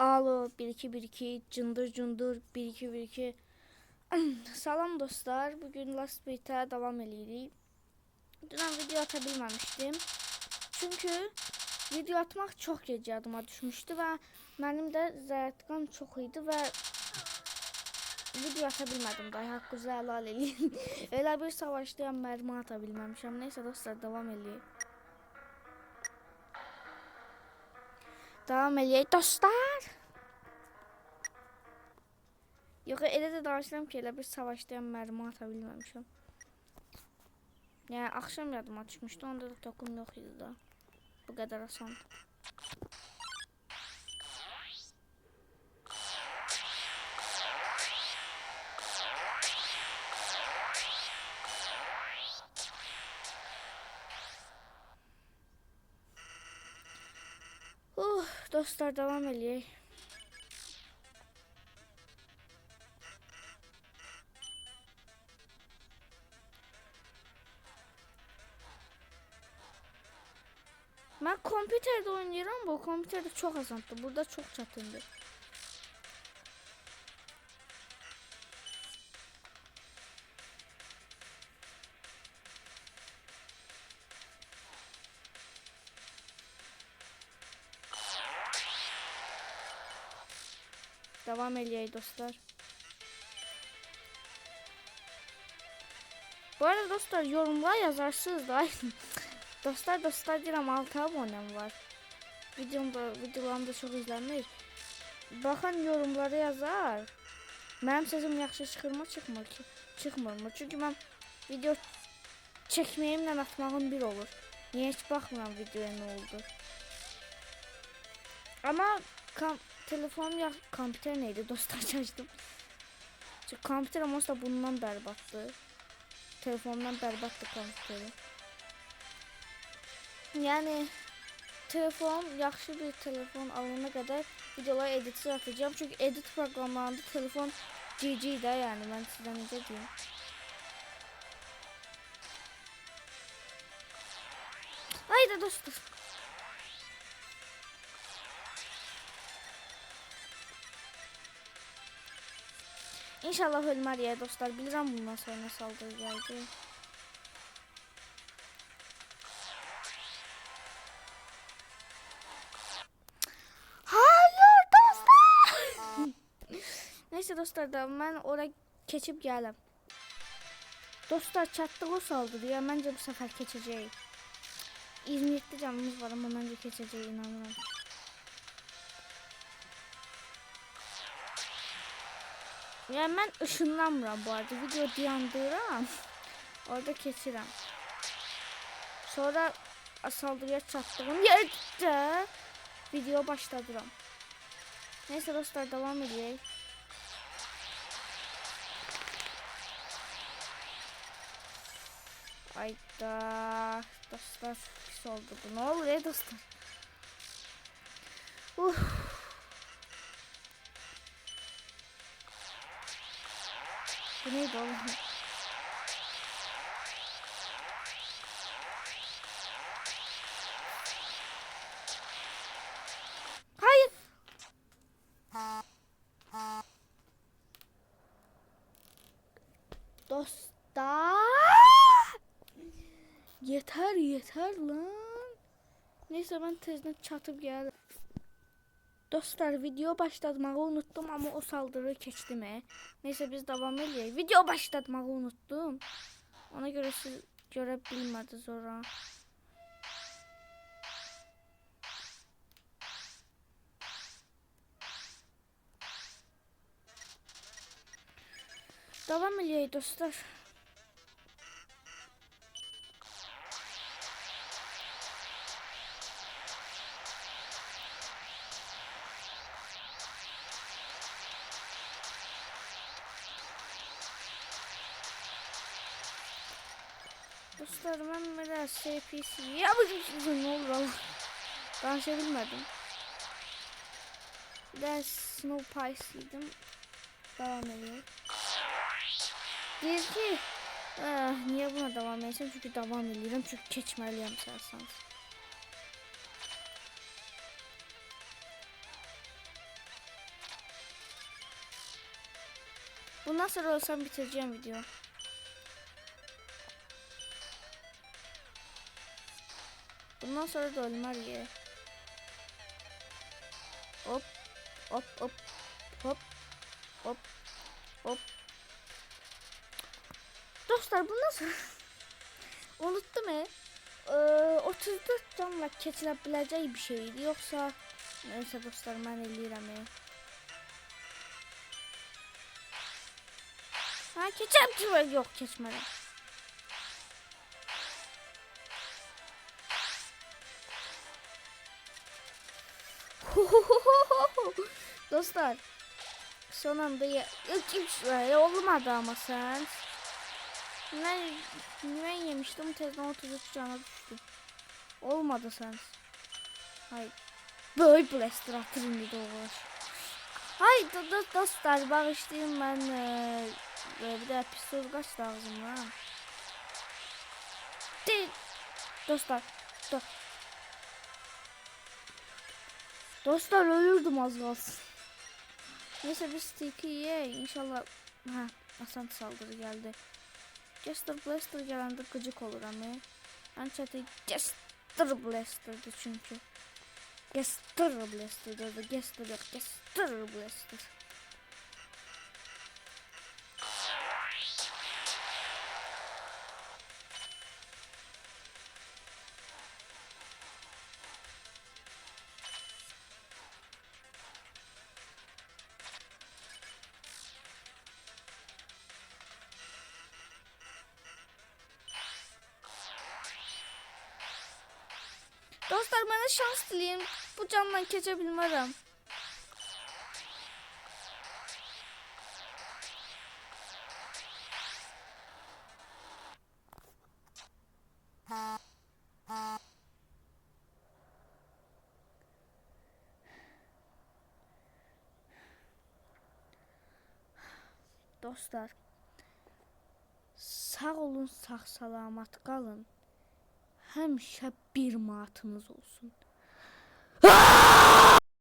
Alo 1212 cındır cındır 1212. Salam dostlar, bugün Last Beat'e devam edirik. Dünən video ata bilməmişdim. Çünkü video atmaq çox gec yadıma düşmüşdü və mənim də zərərətqan çox idi və video ata bilmədim. Daha haqqınızı helal eləyin. Elə bir savaşdayam, mərmi ata bilməmişəm. Neysə dostlar, devam edək. Devam edək dostlar. Yox, elə də danışıram ki, elə bir savaşdayam, mərmi ata bilməmişəm. Yəni axşam yadıma düşmüşdü, onda da tokum yox idi da. Bu qədər asan. Dostlar, devam edək. Ben kompüterde oynuyorum, bu kompüterde çok azalttı. Burada çok çatındı. Devam edeyim dostlar. Bu arada dostlar, yorumlara yazarsınız da. dostlar deyirəm, 6 abonem var. Videolarımda çok izlenir. Baxın, yorumlara yazar. Mənim səsim yaxşı çıxmır. Çünki mən video çəkməyimlə atmağım bir olur. Niyə heç baxmıram videoya nə oldu. Amma telefonum kompüter neydi dostlar, açdım. Çünki kompüterim olsa bundan bərbatdı. Telefondan bərbatdı kompüteri. Yani telefon, yaxşı bir telefon alana kadar videoları editsiz atacağım. Çünkü edit programlarında telefon GG de, yani ben size ne diyeyim. Haydi dostlar. İnşallah ölmər ya dostlar. Bilirəm bundan sonra saldırı gəldi. Neyse dostlar, da ben oraya keçip geldim. Dostlar, çatdığı saldırıya bence bu sefer keçəcəyik. 27 canımız var ama bence keçəcəyik, inanıram. Yani ben ışınlanmıram bu arada. Video dayandıram. Orada keçirəm. Sonra saldırıya çatdığım yerde video başladıram. Neyse dostlar, devam edeyim. Ayda dostlar, pis oldu bu. Ne oluyor dostlar? Bu neydi oğlum? Hayır. Dostlar. Yeter lan. Neyse, ben tezden çatıp geldim. Dostlar, video başlatmayı unuttum ama o saldırı keçdim. Neyse, biz devam edelim. Video başlatmayı unuttum. Ona göre siz görebilmediniz ora. Devam edelim dostlar. Dostlar, ben biraz CPC yapacağım, ne olur Allah. Danışabilmedim. Bir de Snow Pies'iydim. Devam ediyor. Diyor ki niye buna devam edeceğim? Çünkü devam ediyorum. Çünkü keçmeliyim isterseniz. Bundan sonra olsam bitireceğim video. Bundan sonra da ölüm araya. Hop hop hop hop hop hop. Dostlar bundan sonra unuttum 34 canla keçilebileceği bir şeydi. Yoksa neyse dostlar ben eləyirəm. Ha keçəm yok keçmərəm. Dostlar son anda olmadı ama sen. Ben yemiştim tezden 33 cana düştü. Olmadı sen. Hayır. Böyle blaster atırım bir de olur. Hayır dostlar bağışlayın ben bir de pistol kaç lazım lan. Dostlar. Dostlar ölürdüm az kalsın. Neyse bir stick'i ye inşallah. Ha asant saldırı geldi. Jester Blaster gelende gıcık olur ama. Ben çatı Jester Blaster'dı çünkü. Jester Blaster'dı. Jester yok. Jester Blaster. Dostlar bana şans dileyin. Bu camdan geçebilmem. Dostlar sağ olun, sağ salamat qalın. Həmişə bir matınız olsun.